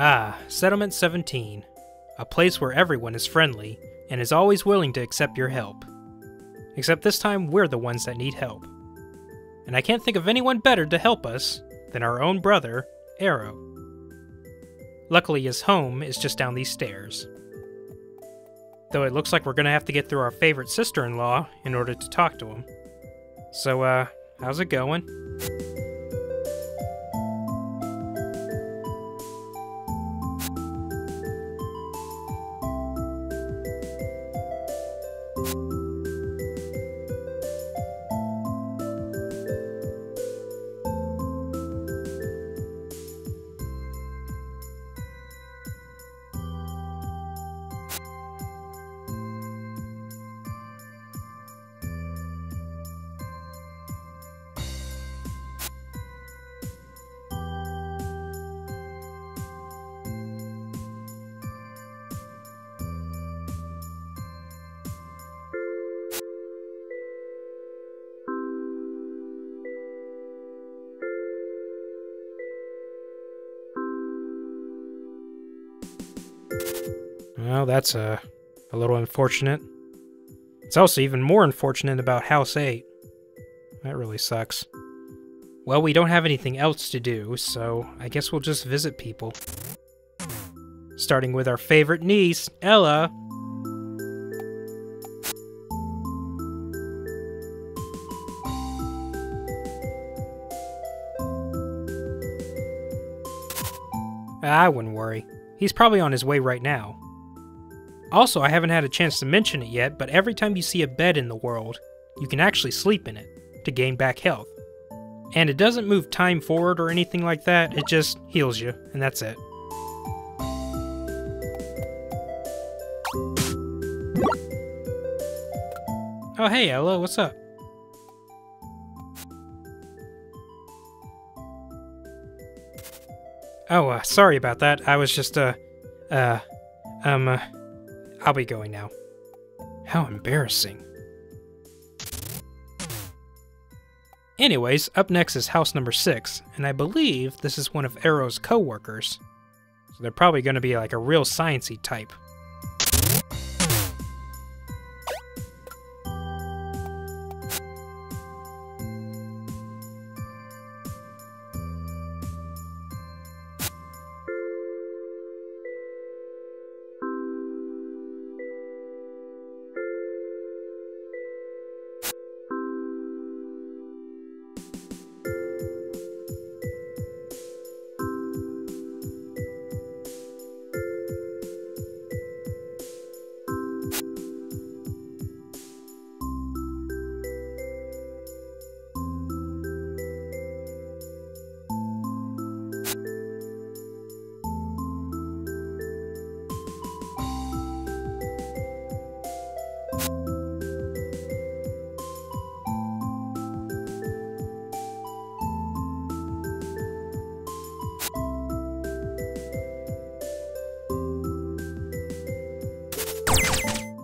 Ah, Settlement 17. A place where everyone is friendly and is always willing to accept your help. Except this time we're the ones that need help. And I can't think of anyone better to help us than our own brother, Arrow. Luckily his home is just down these stairs. Though it looks like we're gonna have to get through our favorite sister-in-law in order to talk to him. So, how's it going? Well, that's a little unfortunate. It's also even more unfortunate about House 8. That really sucks. Well, we don't have anything else to do, so I guess we'll just visit people. Starting with our favorite niece, Ella. I wouldn't worry. He's probably on his way right now. Also, I haven't had a chance to mention it yet, but every time you see a bed in the world, you can actually sleep in it to gain back health. And it doesn't move time forward or anything like that, it just heals you, and that's it. Oh hey Ella, what's up? Oh, sorry about that. I was just, I'll be going now. How embarrassing. Anyways, up next is house number 6, and I believe this is one of Arrow's co-workers. So they're probably going to be like a real sciencey type.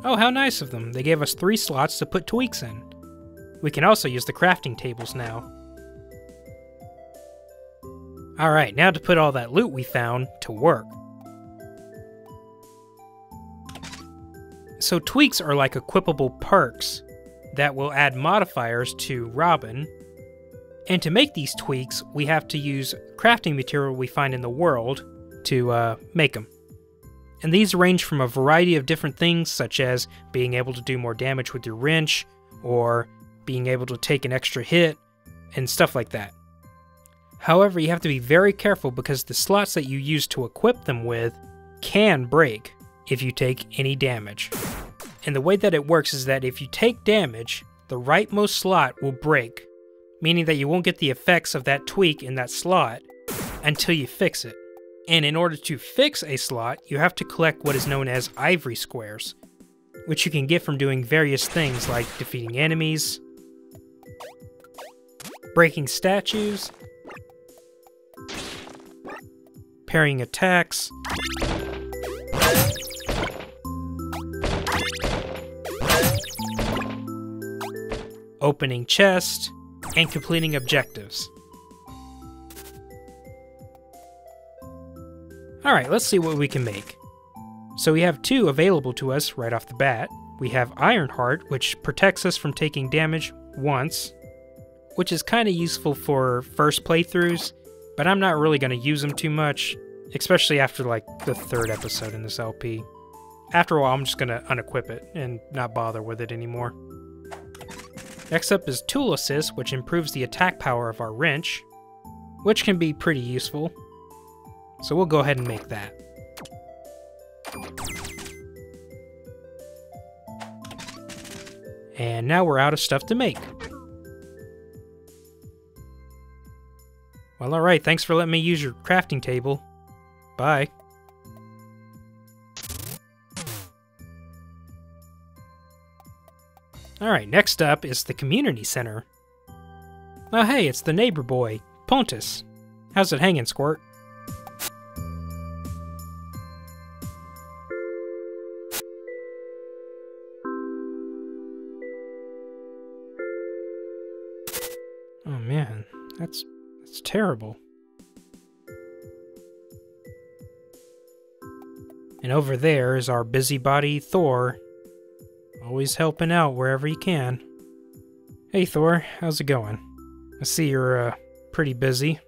Oh, how nice of them. They gave us 3 slots to put tweaks in. We can also use the crafting tables now. Alright, now to put all that loot we found to work. So tweaks are like equipable perks that will add modifiers to Robin. And to make these tweaks, we have to use crafting material we find in the world to make them. And these range from a variety of different things, such as being able to do more damage with your wrench, or being able to take an extra hit, and stuff like that. However, you have to be very careful because the slots that you use to equip them with can break if you take any damage. And the way that it works is that if you take damage, the rightmost slot will break, meaning that you won't get the effects of that tweak in that slot until you fix it. And in order to fix a slot, you have to collect what is known as ivory squares, which you can get from doing various things like defeating enemies, breaking statues, parrying attacks, opening chests, and completing objectives. Alright, let's see what we can make. So we have 2 available to us right off the bat. We have Ironheart, which protects us from taking damage once, which is kind of useful for first playthroughs, but I'm not really going to use them too much, especially after like the 3rd episode in this LP. After a while, I'm just going to unequip it and not bother with it anymore. Next up is Tool Assist, which improves the attack power of our wrench, which can be pretty useful. So we'll go ahead and make that. And now we're out of stuff to make. Well, alright, thanks for letting me use your crafting table. Bye. Alright, next up is the community center. Oh hey, it's the neighbor boy, Pontus. How's it hanging, Squirt? Oh man, that's terrible. And over there is our busybody Thor. Always helping out wherever you can. Hey Thor, how's it going? I see you're pretty busy.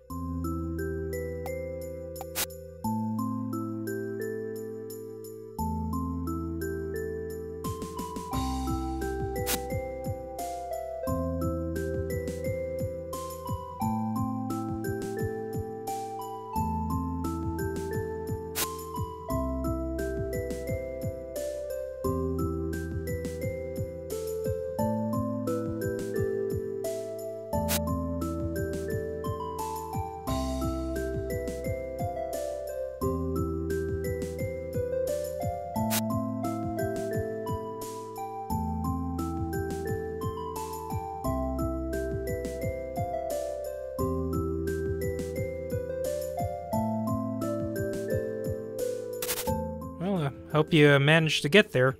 Hope you managed to get there.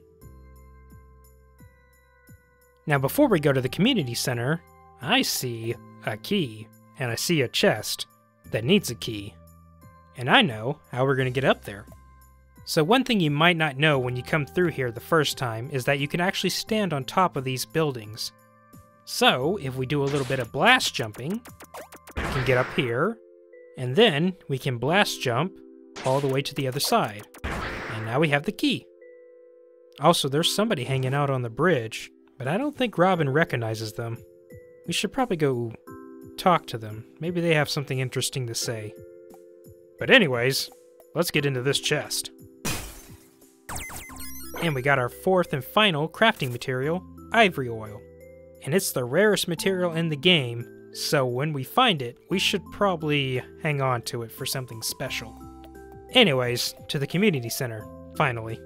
Now before we go to the community center, I see a key, and I see a chest that needs a key. And I know how we're going to get up there. So one thing you might not know when you come through here the first time is that you can actually stand on top of these buildings. So if we do a little bit of blast jumping, we can get up here, and then we can blast jump all the way to the other side. And now we have the key. Also, there's somebody hanging out on the bridge, but I don't think Robin recognizes them. We should probably go talk to them. Maybe they have something interesting to say. But anyways, let's get into this chest. And we got our 4th and final crafting material, ivory oil. And it's the rarest material in the game, so when we find it, we should probably hang on to it for something special. Anyways, to the community center, finally.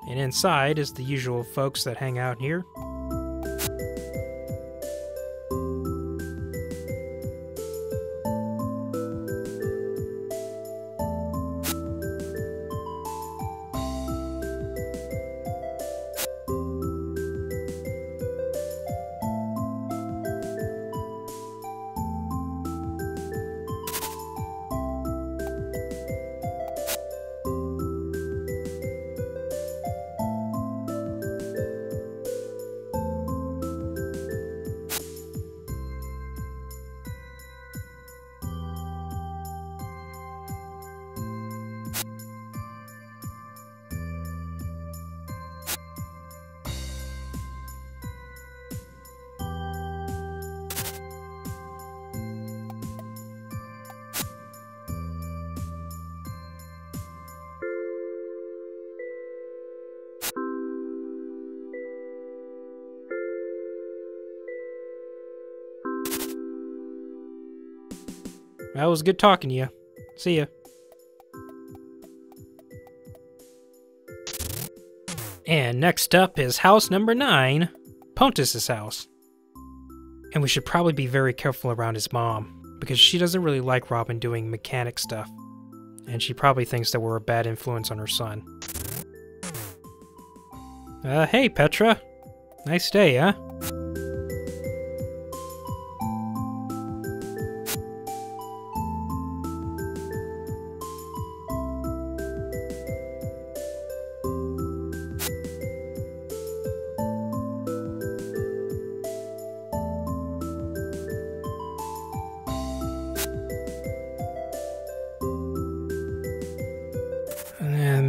And inside is the usual folks that hang out here. Well, it was good talking to you. See ya. And next up is house number 9, Pontus's house. And we should probably be very careful around his mom, because she doesn't really like Robin doing mechanic stuff. And she probably thinks that we're a bad influence on her son. Hey Petra. Nice day, huh?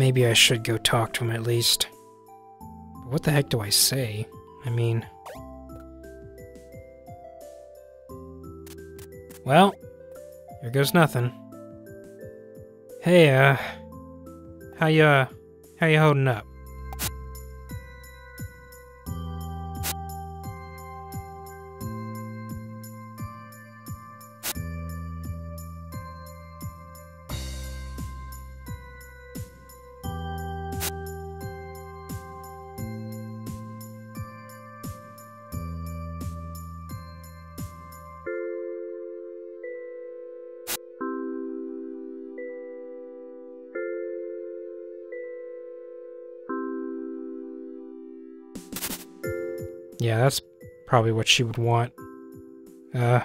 Maybe I should go talk to him at least. But what the heck do I say? I mean... Well, here goes nothing. Hey, how you holding up? Yeah, that's probably what she would want. I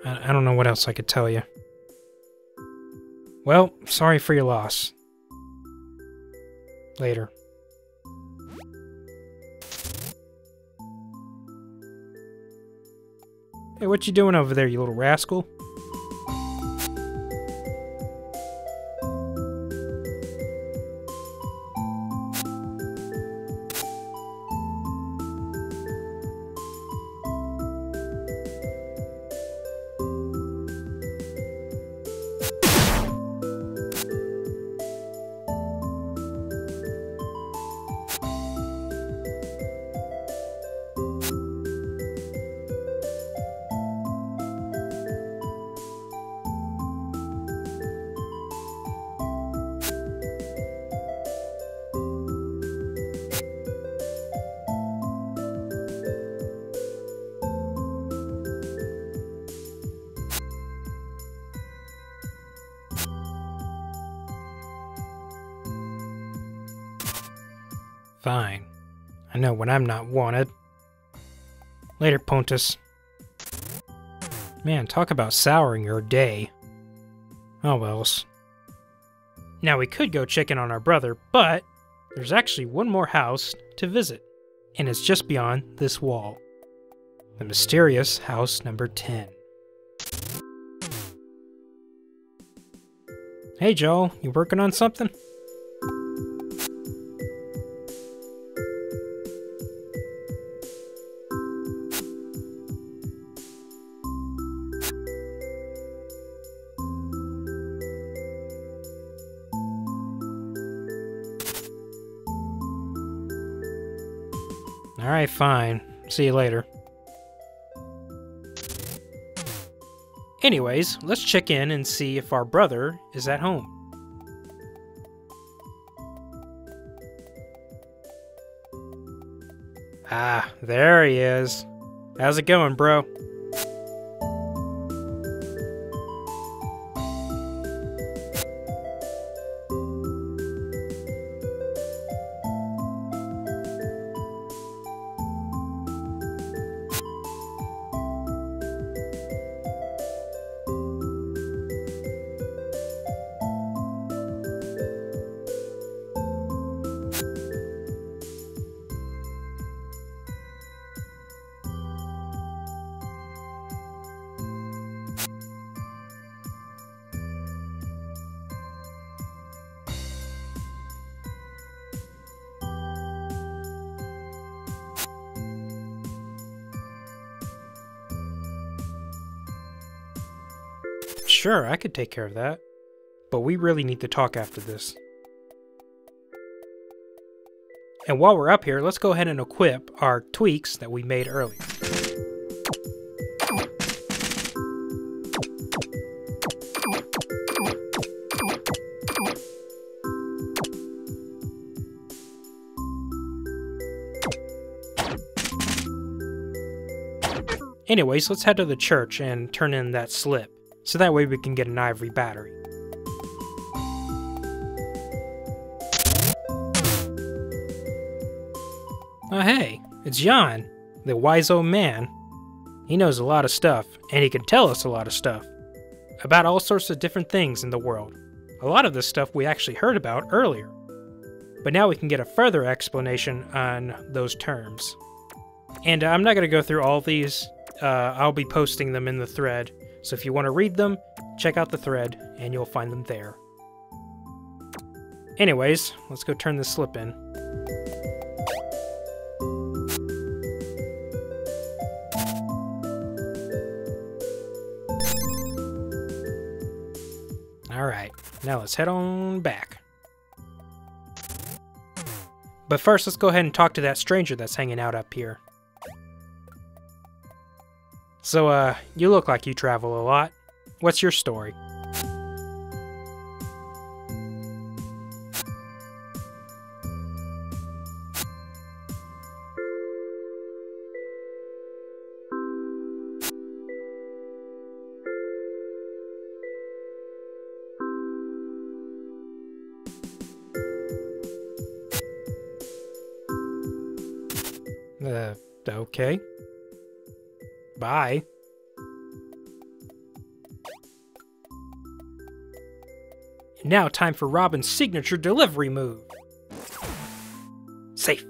don't know what else I could tell you. Well, sorry for your loss. Later. Hey, what you doing over there, you little rascal? Fine. I know when I'm not wanted. Later, Pontus. Man, talk about souring your day. Oh wells. Now we could go check in on our brother, but there's actually one more house to visit, and it's just beyond this wall. The mysterious house number 10. Hey Joel, you working on something? Alright, fine. See you later. Anyways, let's check in and see if our brother is at home. Ah, there he is. How's it going, bro? Sure, I could take care of that. But we really need to talk after this. And while we're up here, let's go ahead and equip our tweaks that we made earlier. Anyways, let's head to the church and turn in that slip, so that way we can get an ivory battery. Oh hey, it's Jan, the wise old man. He knows a lot of stuff, and he can tell us a lot of stuff about all sorts of different things in the world. A lot of this stuff we actually heard about earlier, but now we can get a further explanation on those terms. And I'm not going to go through all these. I'll be posting them in the thread, so if you want to read them, check out the thread, and you'll find them there. Anyways, let's go turn this slip in. Alright, now let's head on back. But first, let's go ahead and talk to that stranger that's hanging out up here. So, you look like you travel a lot. What's your story? Okay. Bye. Now time for Robin's signature delivery move. Safe.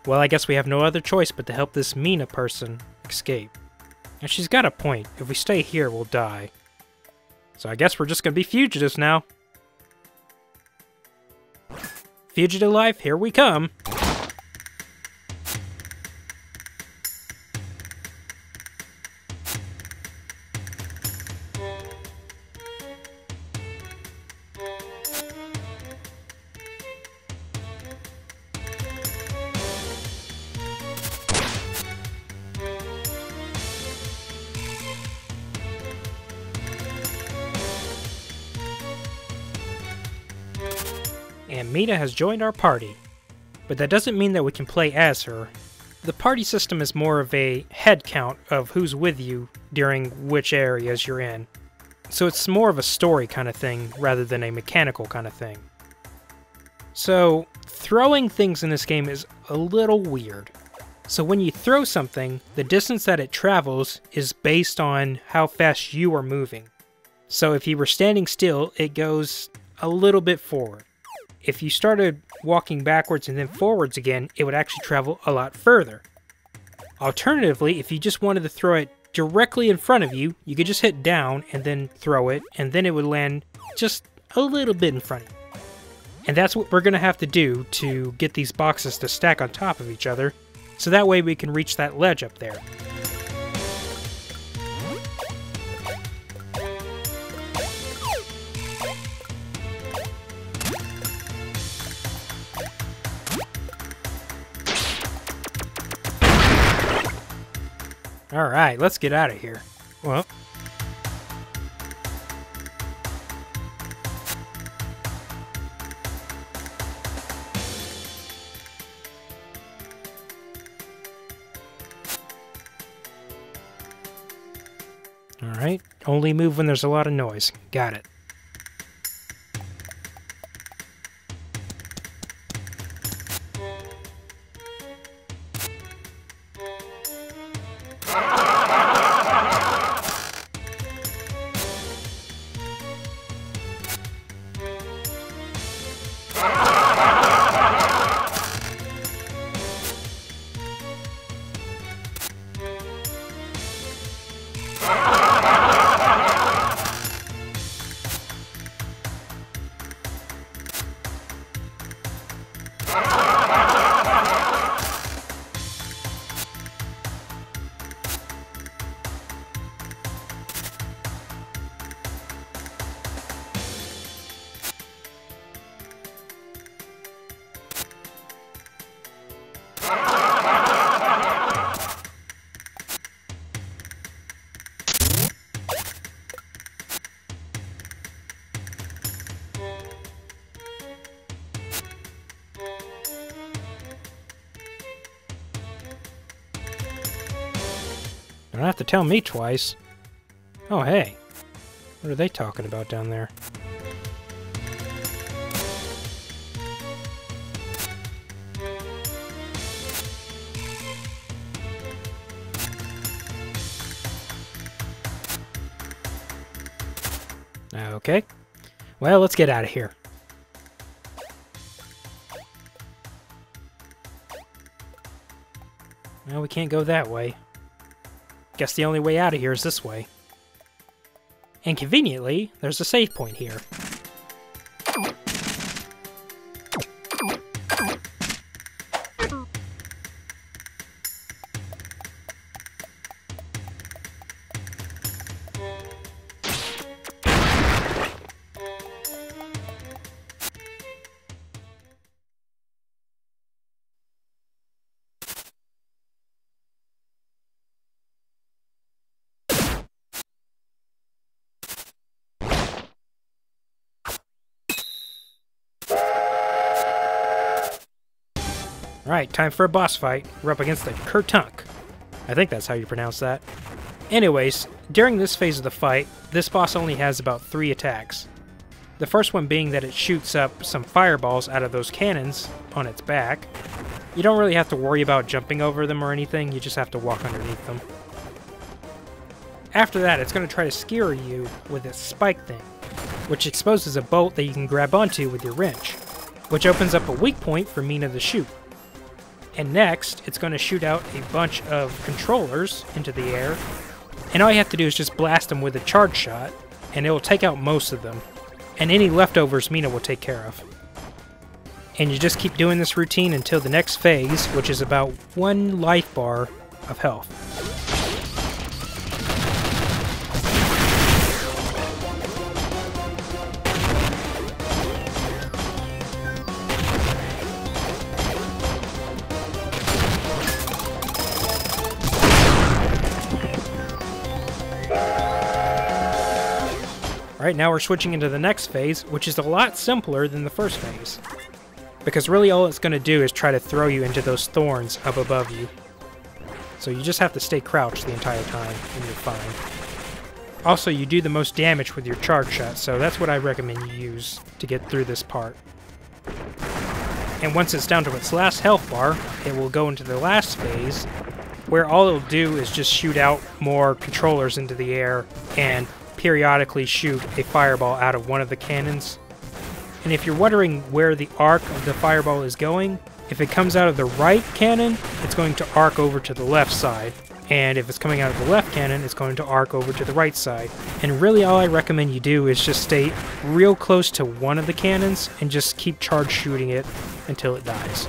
Well, I guess we have no other choice but to help this Mina person escape. And she's got a point. If we stay here, we'll die. So I guess we're just gonna be fugitives now. Fugitive life, here we come. And Mina has joined our party. But that doesn't mean that we can play as her. The party system is more of a head count of who's with you during which areas you're in. So it's more of a story kind of thing rather than a mechanical kind of thing. So throwing things in this game is a little weird. So when you throw something, the distance that it travels is based on how fast you are moving. So if you were standing still, it goes a little bit forward. If you started walking backwards and then forwards again, it would actually travel a lot further. Alternatively, if you just wanted to throw it directly in front of you, you could just hit down and then throw it, and then it would land just a little bit in front of you. And that's what we're going to have to do to get these boxes to stack on top of each other, so that way we can reach that ledge up there. Alright, let's get out of here. Well. Alright, only move when there's a lot of noise. Got it. You don't have to tell me twice. Oh, hey. What are they talking about down there? Okay. Well, let's get out of here. Well, we can't go that way. Guess the only way out of here is this way. And conveniently, there's a save point here. Alright, time for a boss fight. We're up against the Kurtunk. I think that's how you pronounce that. Anyways, during this phase of the fight, this boss only has about 3 attacks. The first one being that it shoots up some fireballs out of those cannons on its back. You don't really have to worry about jumping over them or anything, you just have to walk underneath them. After that, it's going to try to skewer you with its spike thing, which exposes a bolt that you can grab onto with your wrench, which opens up a weak point for Mina to shoot. And next, it's going to shoot out a bunch of controllers into the air, and all you have to do is just blast them with a charge shot, and it will take out most of them. And any leftovers Mina will take care of. And you just keep doing this routine until the next phase, which is about 1 life bar of health. Alright, now we're switching into the next phase, which is a lot simpler than the first phase. Because really all it's going to do is try to throw you into those thorns up above you. So you just have to stay crouched the entire time, and you're fine. Also, you do the most damage with your charge shot, so that's what I recommend you use to get through this part. And once it's down to its last health bar, it will go into the last phase, where all it'll do is just shoot out more controllers into the air, and periodically shoot a fireball out of one of the cannons. And if you're wondering where the arc of the fireball is going, if it comes out of the right cannon, it's going to arc over to the left side. And if it's coming out of the left cannon, it's going to arc over to the right side. And really all I recommend you do is just stay real close to one of the cannons and just keep charge shooting it until it dies.